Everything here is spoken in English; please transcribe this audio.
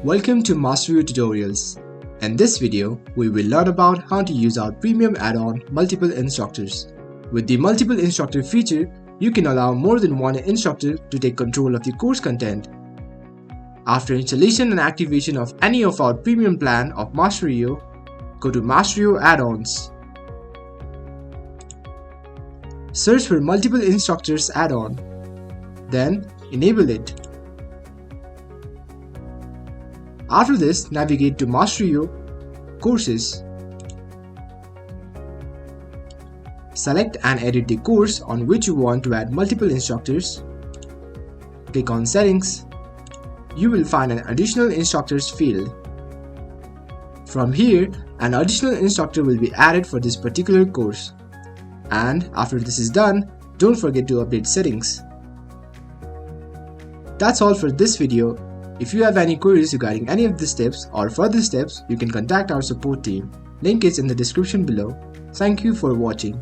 Welcome to Masteriyo Tutorials. In this video, we will learn about how to use our premium add-on Multiple Instructors. With the Multiple Instructor feature, you can allow more than one instructor to take control of the course content. After installation and activation of any of our premium plan of Masteriyo, go to Masteriyo Add-ons. Search for Multiple Instructors add-on, then enable it. After this, navigate to Masteriyo Courses. Select and edit the course on which you want to add multiple instructors. Click on Settings. You will find an Additional Instructors field. From here, an additional instructor will be added for this particular course. And after this is done, don't forget to update settings. That's all for this video. If you have any queries regarding any of the steps or further steps, you can contact our support team. Link is in the description below. Thank you for watching.